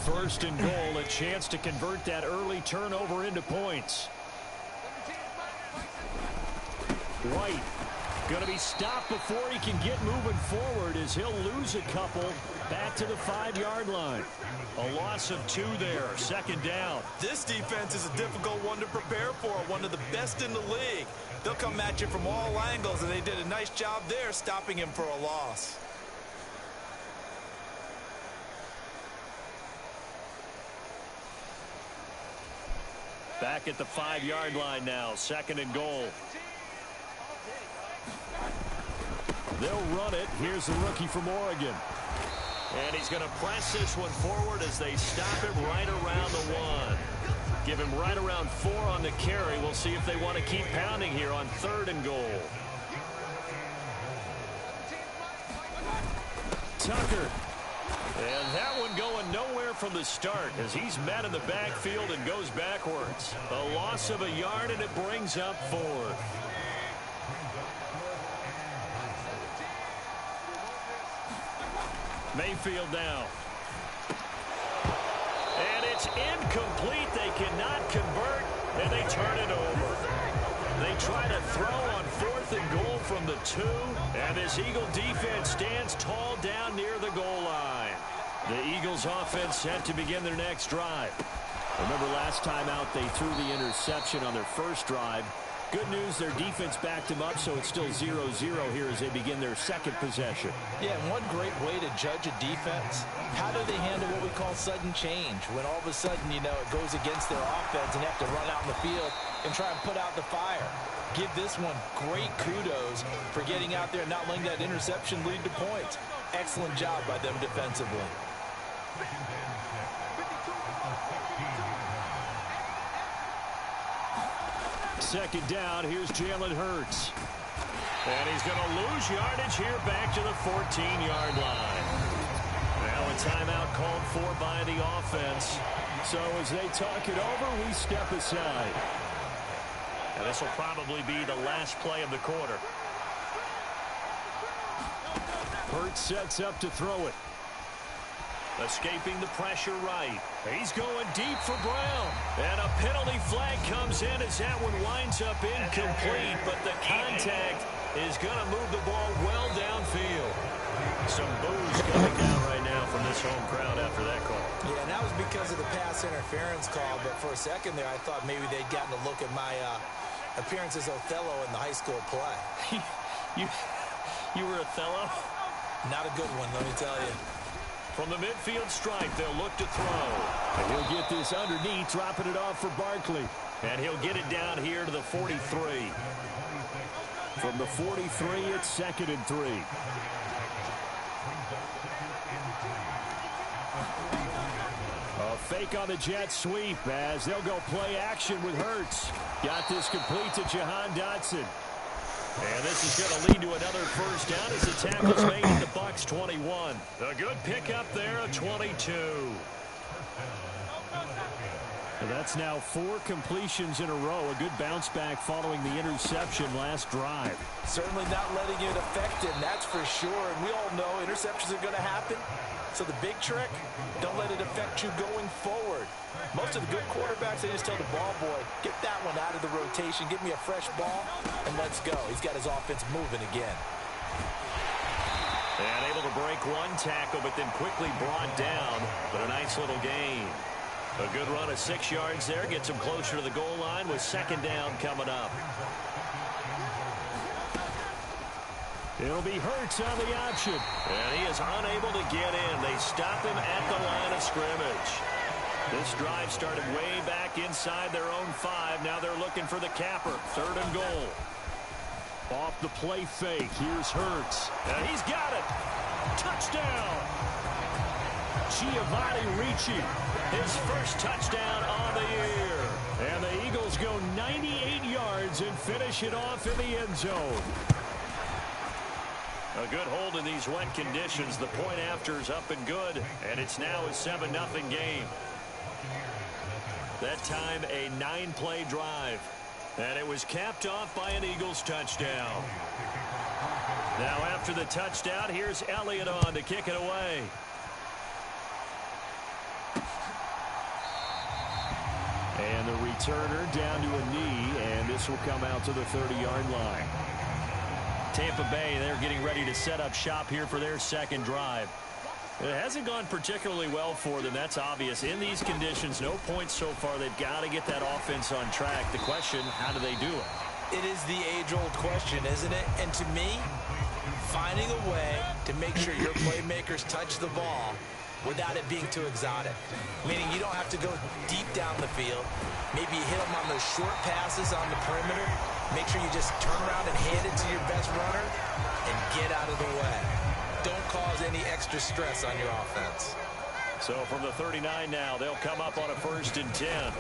First and goal, a chance to convert that early turnover into points. White going to be stopped before he can get moving forward as he'll lose a couple back to the 5-yard line. A loss of 2 there, second down. This defense is a difficult one to prepare for, one of the best in the league. They'll come at you from all angles, and they did a nice job there stopping him for a loss. Back at the 5-yard line now, second and goal. They'll run it. Here's the rookie from Oregon. And he's going to press this one forward as they stop him right around the 1. Give him right around 4 on the carry. We'll see if they want to keep pounding here on third and goal. Tucker. And that one going nowhere from the start as he's met in the backfield and goes backwards. A loss of a yard, and it brings up 4. Mayfield now. And it's incomplete. They cannot convert, and they turn it over. They try to throw on fourth and goal from the 2, and this Eagle defense stands tall down near the goal line. The Eagles offense set to begin their next drive. Remember last time out they threw the interception on their first drive. Good news, their defense backed them up, so it's still 0-0 here as they begin their second possession. Yeah, and one great way to judge a defense, how do they handle what we call sudden change? When all of a sudden, you know, it goes against their offense and they have to run out in the field and try and put out the fire. Give this one great kudos for getting out there and not letting that interception lead to points. Excellent job by them defensively. Second down, here's Jalen Hurts. And he's going to lose yardage here back to the 14-yard line. Now a timeout called for by the offense. So as they talk it over, we step aside. And this will probably be the last play of the quarter. Hurts sets up to throw it. Escaping the pressure right. He's going deep for Brown. And a penalty flag comes in as that one winds up incomplete. But the contact is going to move the ball well downfield. Some boos coming down right now from this home crowd after that call. Yeah, and that was because of the pass interference call. But for a second there, I thought maybe they'd gotten a look at my appearance as Othello in the high school play. You were Othello? Not a good one, let me tell you. From the midfield stripe, they'll look to throw. And he'll get this underneath, dropping it off for Barkley. And he'll get it down here to the 43. From the 43, it's second and 3. A fake on the jet sweep as they'll go play action with Hurts. Got this complete to Jahan Dotson. And this is going to lead to another first down as the tackle's made at the Bucs 21. A good pickup there, a 22. And that's now 4 completions in a row. A good bounce back following the interception last drive. Certainly not letting it affect him, that's for sure. And we all know interceptions are going to happen. So the big trick, don't let it affect you going forward. Most of the good quarterbacks, they just tell the ball boy, get that one out of the rotation, give me a fresh ball, and let's go. He's got his offense moving again. And able to break one tackle, but then quickly brought down. But a nice little gain. A good run of 6 yards there, gets him closer to the goal line with second down coming up. It'll be Hurts on the option. And he is unable to get in. They stop him at the line of scrimmage. This drive started way back inside their own 5. Now they're looking for the capper. Third and goal. Off the play fake. Here's Hurts. And he's got it. Touchdown. Giovanni Ricci. His first touchdown on the year. And the Eagles go 98 yards and finish it off in the end zone. A good hold in these wet conditions. The point after is up and good. And it's now a 7-0 game. That time a 9-play drive. And it was capped off by an Eagles touchdown. Now after the touchdown, here's Elliott on to kick it away. returner down to a knee, and this will come out to the 30-yard line. Tampa Bay, they're getting ready to set up shop here for their second drive. It hasn't gone particularly well for them. That's obvious. In these conditions, no points so far. They've got to get that offense on track. The question, how do they do it? It is the age-old question, isn't it? And to me, finding a way to make sure your playmakers touch the ball without it being too exotic. Meaning you don't have to go deep down the field. Maybe you hit them on those short passes on the perimeter. Make sure you just turn around and hand it to your best runner and get out of the way. Don't cause any extra stress on your offense. So from the 39 now, they'll come up on a 1st and 10.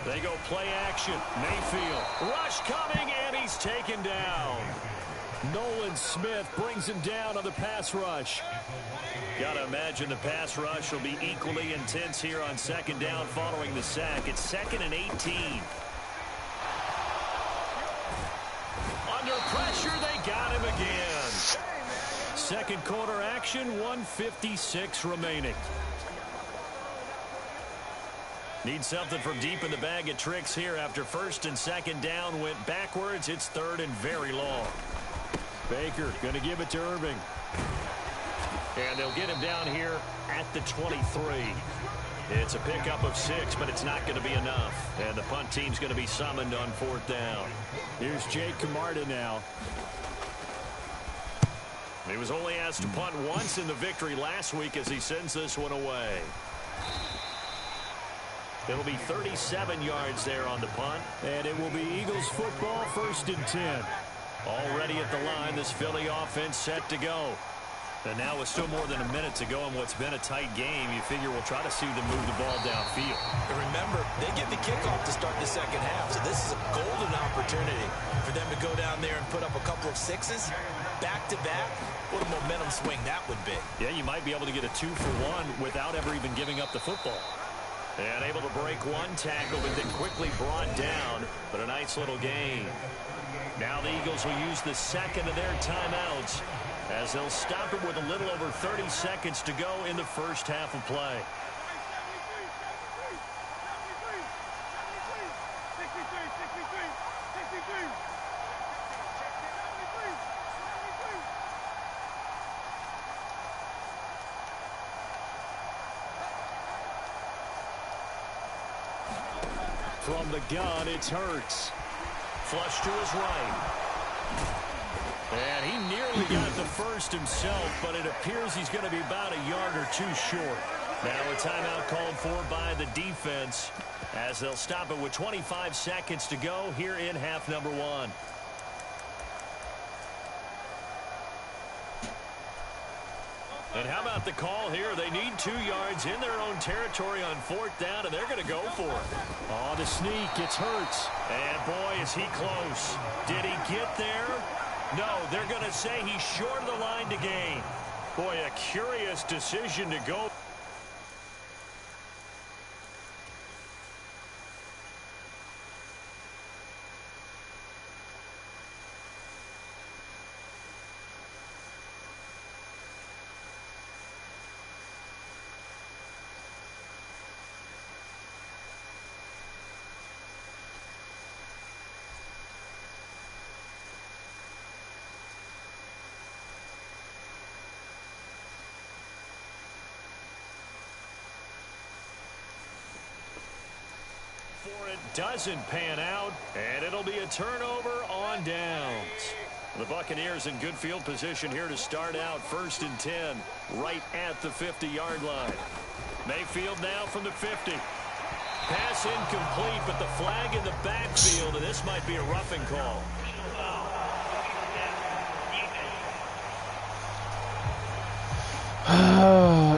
They go play action. Mayfield. Rush coming, and he's taken down. Nolan Smith brings him down on the pass rush. Got to imagine the pass rush will be equally intense here on 2nd down following the sack. It's 2nd and 18. Under pressure, they got him again. Second quarter action, 1:56 remaining. Need something from deep in the bag of tricks here after 1st and 2nd down went backwards. It's 3rd and very long. Baker going to give it to Irving. And they'll get him down here at the 23. It's a pickup of 6, but it's not going to be enough. And the punt team's going to be summoned on 4th down. Here's Jake Camarda now. He was only asked to punt once in the victory last week as he sends this one away. It'll be 37 yards there on the punt. And it will be Eagles football, 1st and 10. Already at the line, this Philly offense set to go. And now with still more than a minute to go in what's been a tight game, you figure we'll try to see them move the ball downfield. And remember, they get the kickoff to start the second half, so this is a golden opportunity for them to go down there and put up a couple of 6s back-to-back. What a momentum swing that would be. Yeah, you might be able to get a 2-for-1 without ever even giving up the football. And able to break one tackle, but then quickly brought down. But a nice little gain. Now the Eagles will use the second of their timeouts as they'll stop it with a little over 30 seconds to go in the first half of play. From the gun, it's Hurts. Flush to his right. And he nearly got the first himself, but it appears he's going to be about a yard or two short. Now a timeout called for by the defense as they'll stop it with 25 seconds to go here in half number 1. And how about the call here? They need 2 yards in their own territory on 4th down, and they're going to go for it. Oh, the sneak. It's Hurts. And, boy, is he close. Did he get there? No, they're going to say he's short of the line to gain. Boy, a curious decision to go. It doesn't pan out, and it'll be a turnover on downs. The Buccaneers in good field position here to start out 1st and 10, right at the 50-yard line. Mayfield now from the 50. Pass incomplete, but the flag in the backfield, and this might be a roughing call.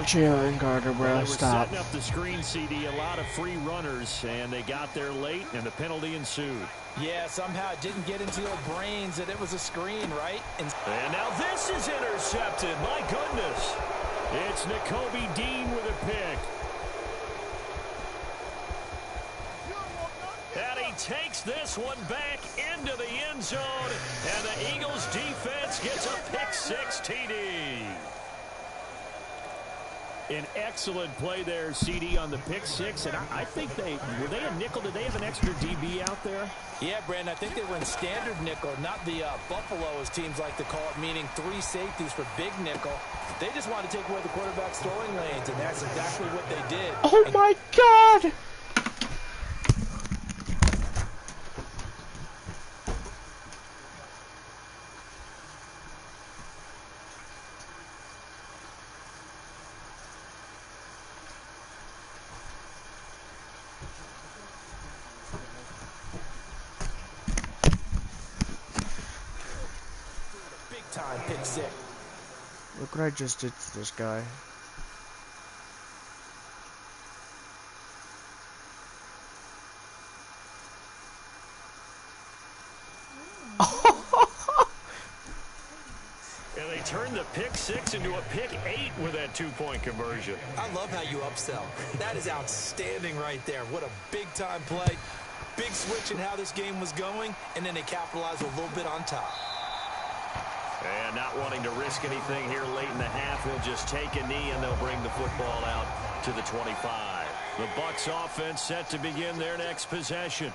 Jalen Carter, bro, They were stop. setting up the screen, CD, a lot of free runners, and they got there late, and the penalty ensued. Yeah, somehow it didn't get into their brains that it was a screen, right? And now this is intercepted. My goodness. It's Nakobe Dean with a pick. And he takes this one back into the end zone, and the Eagles defense gets a pick 6 TD. An excellent play there, CD, on the pick six. And I think were they a nickel? Did they have an extra DB out there? Yeah, Brandon, I think they were in standard nickel, not the Buffalo, as teams like to call it, meaning 3 safeties for big nickel. They just wanted to take away the quarterback's throwing lanes, and that's exactly what they did. Oh, my God! Time pick six. Look what I just did to this guy. And they turned the pick six into a pick 8 with that 2-point conversion. I love how you upsell. That is outstanding right there. What a big-time play. Big switch in how this game was going, and then they capitalized a little bit on top. And not wanting to risk anything here late in the half, he'll just take a knee, and they'll bring the football out to the 25. The Bucs offense set to begin their next possession.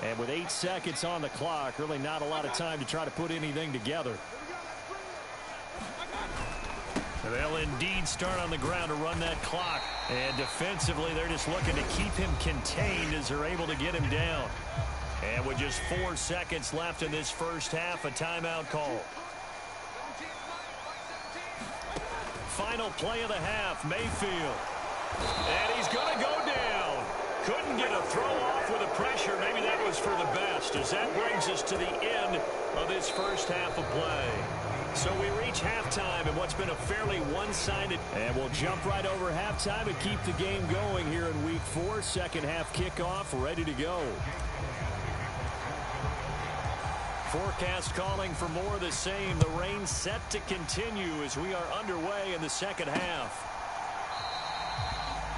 And with 8 seconds on the clock, really not a lot of time to try to put anything together. They'll indeed start on the ground to run that clock. And defensively, they're just looking to keep him contained as they're able to get him down. And with just 4 seconds left in this first half, a timeout call. Final play of the half, Mayfield. And he's going to go down. Couldn't get a throw off with the pressure. Maybe that was for the best, as that brings us to the end of this first half of play. So we reach halftime in what's been a fairly one-sided. And we'll jump right over halftime and keep the game going here in Week 4. Second half kickoff, ready to go. Forecast calling for more of the same. The rain set to continue as we are underway in the second half.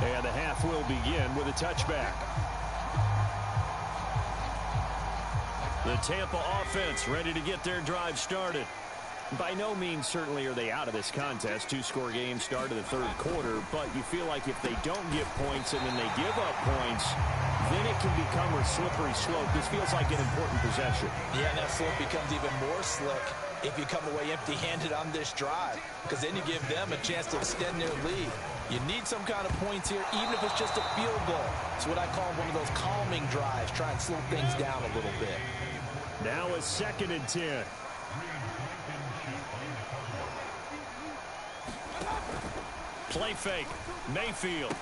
And the half will begin with a touchback. The Tampa offense ready to get their drive started. By no means certainly are they out of this contest. 2-score game start of the third quarter, but you feel like if they don't get points and then they give up points, then it can become a slippery slope. This feels like an important possession. Yeah, and that slope becomes even more slick if you come away empty-handed on this drive, because then you give them a chance to extend their lead. You need some kind of points here, even if it's just a field goal. It's what I call one of those calming drives. Try and slow things down a little bit. Now a 2nd and 10. Play fake. Mayfield.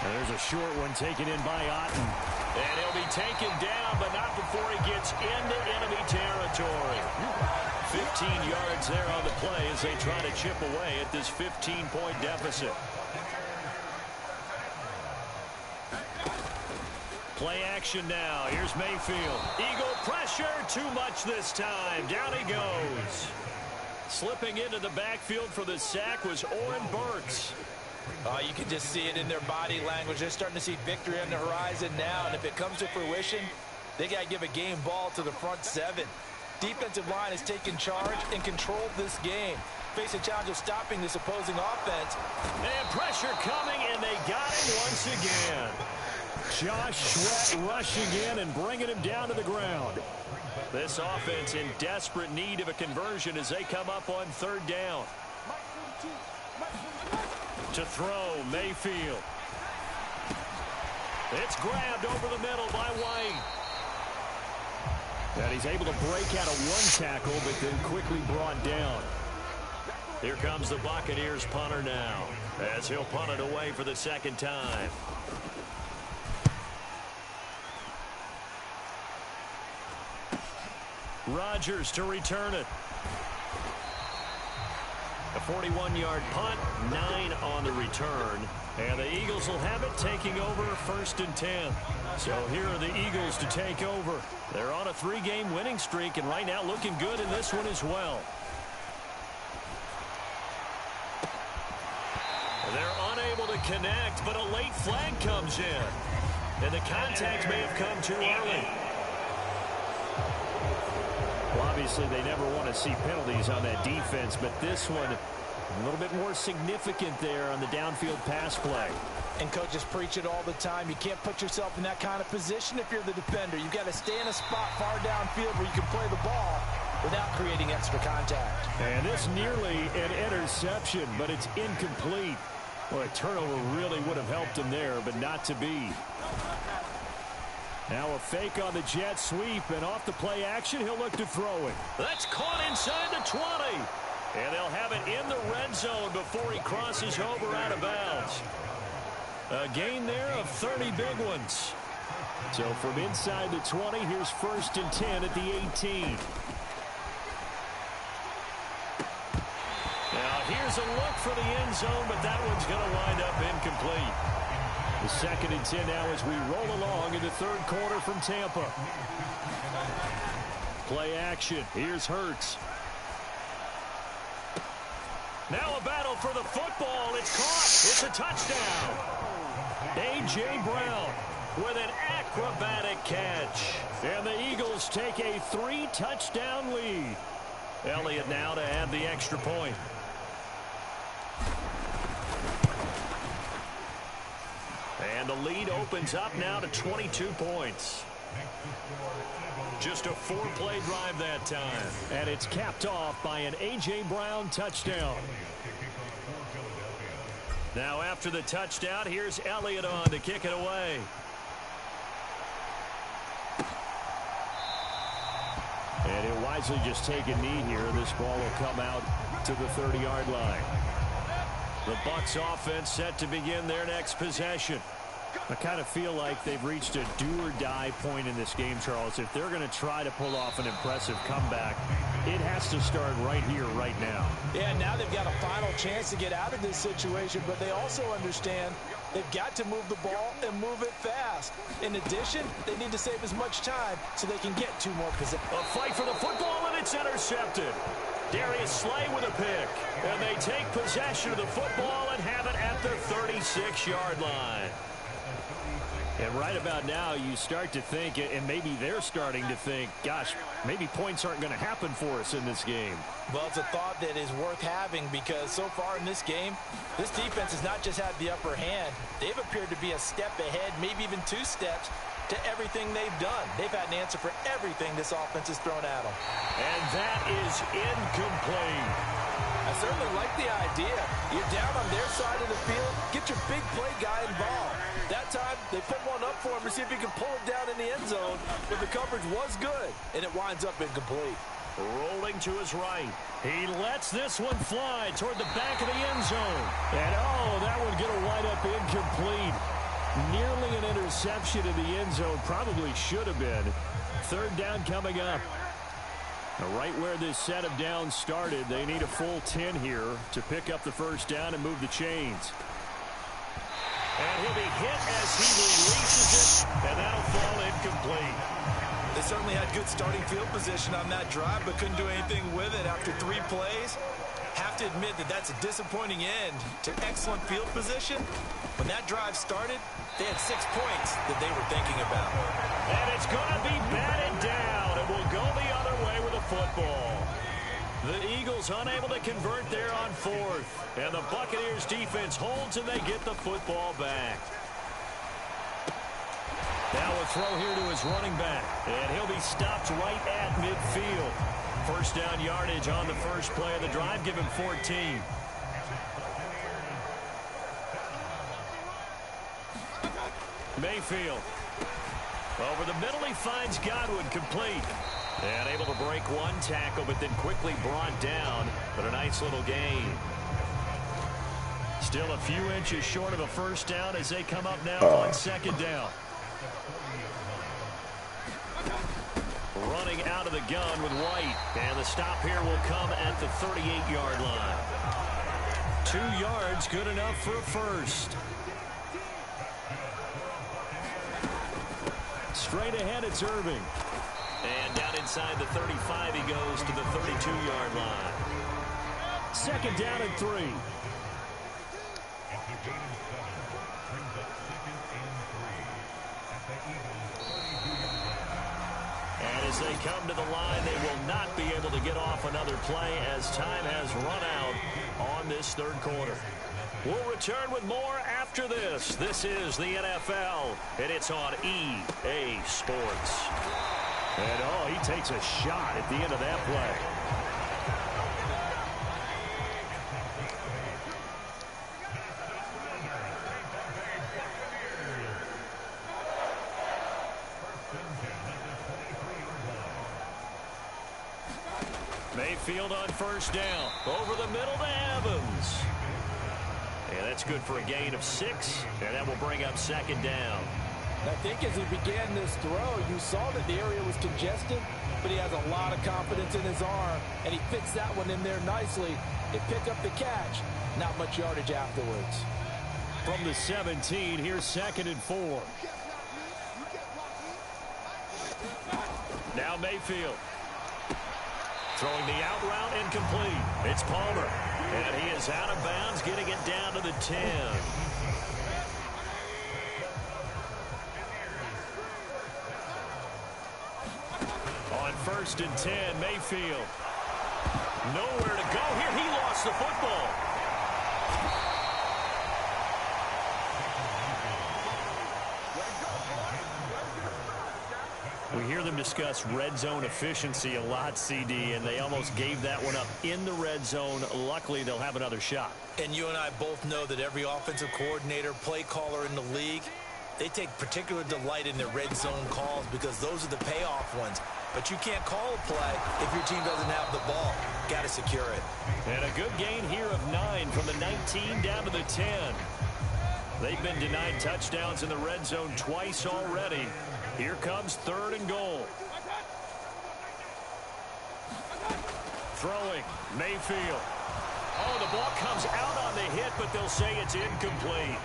And there's a short one taken in by Otten. And he'll be taken down, but not before he gets into enemy territory. 15 yards there on the play as they try to chip away at this 15-point deficit. Play action now. Here's Mayfield. Eagle pressure. Too much this time. Down he goes. Slipping into the backfield for the sack was Oren Burks. Oh, you can just see it in their body language. They're starting to see victory on the horizon now, and if it comes to fruition, they got to give a game ball to the front 7. Defensive line has taken charge and controlled this game. Face a challenge of stopping this opposing offense. And pressure coming, and they got him once again. Josh Sweat rushing in and bringing him down to the ground. This offense in desperate need of a conversion as they come up on 3rd down. To throw, Mayfield. It's grabbed over the middle by White. And he's able to break out of 1 tackle, but then quickly brought down. Here comes the Buccaneers punter now, as he'll punt it away for the 2nd time. Rodgers to return it. A 41-yard punt, 9 on the return. And the Eagles will have it, taking over 1st and 10. So here are the Eagles to take over. They're on a 3-game winning streak, and right now looking good in this one as well. They're unable to connect, but a late flag comes in. And the contact may have come too early. Well, obviously, they never want to see penalties on that defense, but this one A little bit more significant there on the downfield pass play. And coaches preach it all the time. You can't put yourself in that kind of position if you're the defender. You've got to stay in a spot far downfield where you can play the ball without creating extra contact. And this nearly an interception, but it's incomplete. Well, a turnover really would have helped him there, but not to be. Now a fake on the jet sweep, and off the play action, he'll look to throw it. That's caught inside the 20. And they'll have it in the red zone before he crosses over out of bounds. A gain there of 30 big ones. So from inside the 20, here's 1st and 10 at the 18. Now here's a look for the end zone, but that one's going to wind up incomplete. The 2nd and 10 now as we roll along in the 3rd quarter from Tampa. Play action. Here's Hurts. Now a battle for the football. It's caught. It's a touchdown. A.J. Brown with an acrobatic catch. And the Eagles take a 3-touchdown lead. Elliott now to add the extra point. And the lead opens up now to 22 points. Just a 4-play drive that time. And it's capped off by an A.J. Brown touchdown. Now after the touchdown, here's Elliott on to kick it away. And he'll wisely just take a knee here. This ball will come out to the 30-yard line. The Bucs offense set to begin their next possession. I kind of feel like they've reached a do-or-die point in this game, Charles. If they're going to try to pull off an impressive comeback, it has to start right here, right now. Yeah, now they've got a final chance to get out of this situation, but they also understand they've got to move the ball and move it fast. In addition, they need to save as much time so they can get 2 more possessions. A fight for the football, and it's intercepted. Darius Slay with a pick. And they take possession of the football and have it at their 36-yard line. And right about now, you start to think, and maybe they're starting to think, gosh, maybe points aren't going to happen for us in this game. Well, it's a thought that is worth having because so far in this game, this defense has not just had the upper hand. They've appeared to be a step ahead, maybe even 2 steps to everything they've done. They've had an answer for everything this offense has thrown at them. And that is incomplete. I certainly like the idea. You're down on their side of the field. Get your big play guy involved. That time, they put one up for him to see if he can pull it down in the end zone. But the coverage was good, and it winds up incomplete. Rolling to his right. He lets this one fly toward the back of the end zone. And, oh, that one going to wind up incomplete. Nearly an interception in the end zone. Probably should have been. 3rd down coming up. Now, right where this set of downs started, they need a full 10 here to pick up the 1st down and move the chains. And he'll be hit as he releases it, and that'll fall incomplete. They certainly had good starting field position on that drive, but couldn't do anything with it after 3 plays. Have to admit that that's a disappointing end to excellent field position. When that drive started, they had 6 points that they were thinking about. And it's going to be batted down. It will go the other way with a football. The Eagles unable to convert there on 4th. And the Buccaneers defense holds and they get the football back. Now a throw here to his running back. And he'll be stopped right at midfield. 1st down yardage on the first play of the drive. Give him 14. Mayfield. Over the middle, he finds Godwin complete. And able to break one tackle, but then quickly brought down. But a nice little gain. Still a few inches short of a 1st down as they come up now on 2nd down. Running out of the gun with White. And the stop here will come at the 38-yard line. 2 yards, good enough for a 1st. Straight ahead, it's Irving. And down inside the 35, he goes to the 32-yard line. 2nd down and 3. And as they come to the line, they will not be able to get off another play as time has run out on this third quarter. We'll return with more after this. This is the NFL, and it's on EA Sports. And, oh, he takes a shot at the end of that play. Mayfield on first down. Over the middle to Evans. And that's good for a gain of 6, and that will bring up second down. I think as he began this throw, you saw that the area was congested, but he has a lot of confidence in his arm, and he fits that one in there nicely. They pick up the catch. Not much yardage afterwards. From the 17, here's 2nd and 4. Now Mayfield. Throwing the out route incomplete. It's Palmer. And he is out of bounds, getting it down to the 10. On 1st and 10, Mayfield. Nowhere to go here. He lost the football. We hear them discuss red zone efficiency a lot, CD, and they almost gave that one up in the red zone. Luckily, they'll have another shot. And you and I both know that every offensive coordinator, play caller in the league, they take particular delight in their red zone calls because those are the payoff ones. But you can't call a play if your team doesn't have the ball. Got to secure it. And a good gain here of 9 from the 19 down to the 10. They've been denied touchdowns in the red zone twice already. Here comes 3rd and goal. Throwing, Mayfield. Oh, the ball comes out on the hit, but they'll say it's incomplete.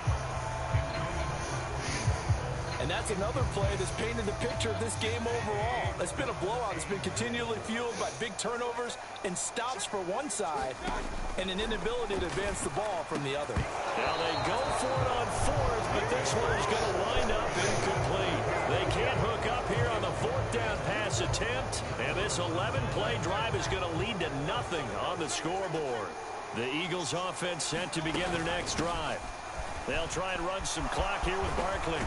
And that's another play that's painted the picture of this game overall. It's been a blowout. It's been continually fueled by big turnovers and stops for one side and an inability to advance the ball from the other. Now they go for it on 4th, but this one is going to wind up incomplete. They can't hook up here on the 4th down pass attempt, and this 11-play drive is going to lead to nothing on the scoreboard. The Eagles offense set to begin their next drive. They'll try and run some clock here with Barkley.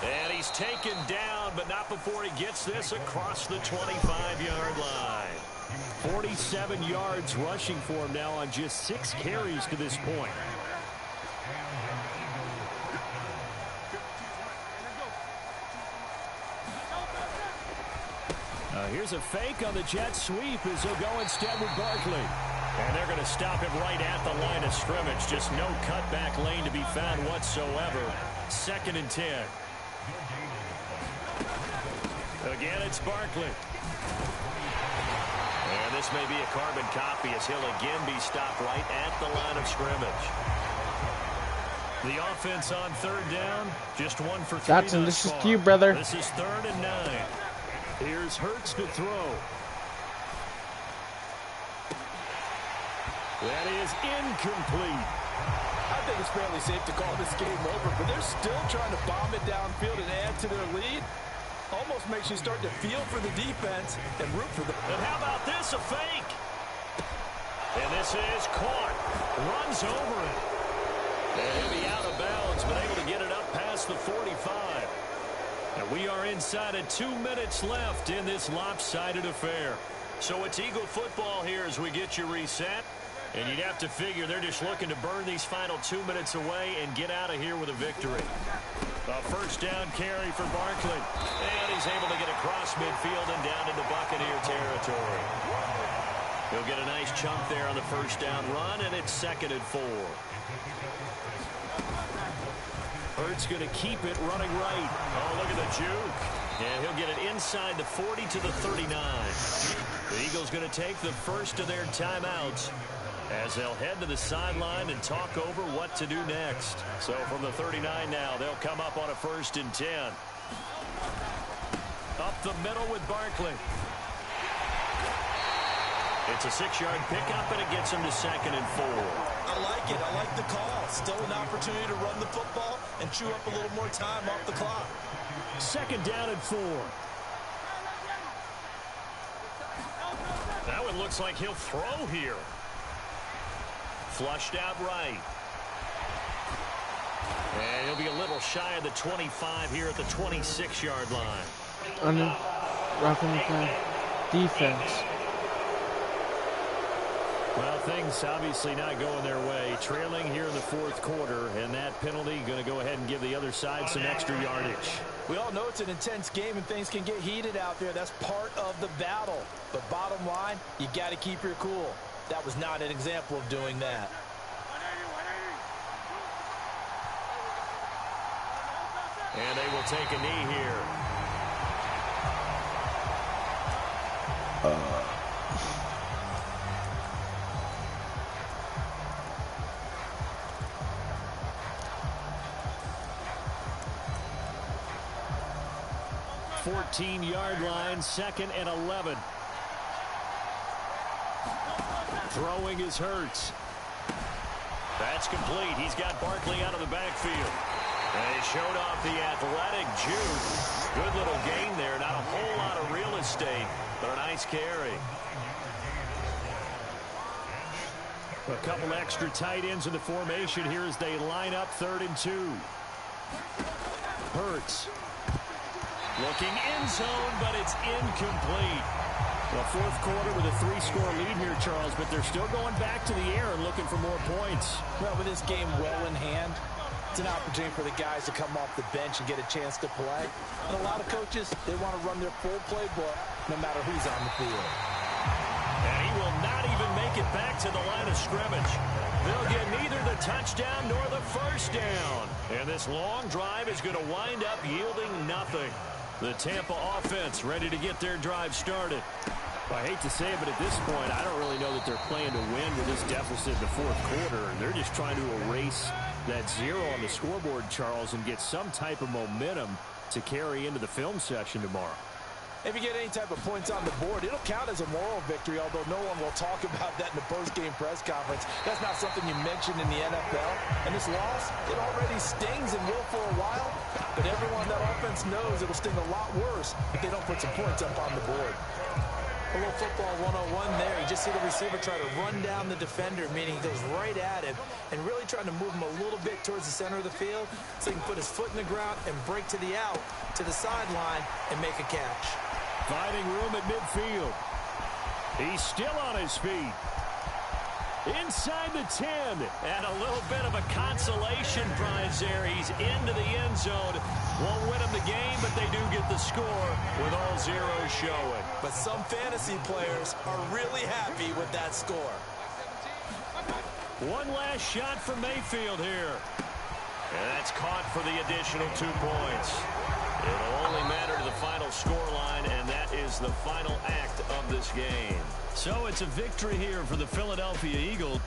And he's taken down, but not before he gets this across the 25-yard line. 47 yards rushing for him now on just 6 carries to this point. Here's a fake on the jet sweep as he'll go instead with Barkley. And they're going to stop him right at the line of scrimmage. Just no cutback lane to be found whatsoever. 2nd and 10. Again, it's Barkley. And this may be a carbon copy as he'll again be stopped right at the line of scrimmage. The offense on 3rd down, just 1 for 3. Dotson, this is to you, brother. This is 3rd and 9. Here's Hurts to throw. That is incomplete. I think it's fairly safe to call this game over, but they're still trying to bomb it downfield and add to their lead. Almost makes you start to feel for the defense and root for them. And how about this, a fake? And this is caught. Runs over it. And he'll be out of bounds, but able to get it up past the 45. And we are inside of 2 minutes left in this lopsided affair. So it's Eagle football here as we get you reset. And you'd have to figure they're just looking to burn these final 2 minutes away and get out of here with a victory. A 1st down carry for Barkley. And he's able to get across midfield and down into Buccaneer territory. He'll get a nice chunk there on the 1st down run, and it's 2nd and 4. Hurts going to keep it running right. Oh, look at the juke. And he'll get it inside the 40 to the 39. The Eagles going to take the first of their timeouts as they'll head to the sideline and talk over what to do next. So from the 39 now, they'll come up on a 1st and 10. Up the middle with Barkley. It's a 6-yard pickup, and it gets him to 2nd and 4. I like it. I like the call. Still an opportunity to run the football and chew up a little more time off the clock. 2nd down and 4. That one looks like he'll throw here. Flushed out right. And he'll be a little shy of the 25 here at the 26-yard line. Roughing the play. Defense. Well, things obviously not going their way. Trailing here in the fourth quarter, and that penalty going to go ahead and give the other side some extra yardage. We all know it's an intense game and things can get heated out there. That's part of the battle. But bottom line, you got to keep your cool. That was not an example of doing that. And they will take a knee here. 14-yard line, 2nd and 11. Throwing is Hurts. That's complete. He's got Barkley out of the backfield. And he showed off the athletic juke. Good little gain there. Not a whole lot of real estate, but a nice carry. A couple extra tight ends in the formation here as they line up 3rd and 2. Hurts. Looking in zone, but it's incomplete. Well, fourth quarter with a 3-score lead here, Charles, but they're still going back to the air and looking for more points. Well, with this game well in hand, it's an opportunity for the guys to come off the bench and get a chance to play. And a lot of coaches, they want to run their full playbook no matter who's on the field. And he will not even make it back to the line of scrimmage. They'll get neither the touchdown nor the first down. And this long drive is going to wind up yielding nothing. The Tampa offense ready to get their drive started. I hate to say it, but at this point, I don't really know that they're playing to win with this deficit in the fourth quarter. They're just trying to erase that 0 on the scoreboard, Charles, and get some type of momentum to carry into the film session tomorrow. If you get any type of points on the board, it'll count as a moral victory, although no one will talk about that in the post-game press conference. That's not something you mentioned in the NFL. And this loss, it already stings and will for a while. But everyone on that offense knows it'll sting a lot worse if they don't put some points up on the board. A little football 101 there. You just see the receiver try to run down the defender, meaning he goes right at him and really trying to move him a little bit towards the center of the field so he can put his foot in the ground and break to the out, to the sideline, and make a catch. Finding room at midfield. He's still on his feet. Inside the 10. And a little bit of a consolation prize there. He's into the end zone. Won't win him the game, but they do get the score with all zeros showing. But some fantasy players are really happy with that score. One last shot from Mayfield here. And that's caught for the additional 2 points. It'll only matter to the final scoreline, and that is the final act of this game. So it's a victory here for the Philadelphia Eagles.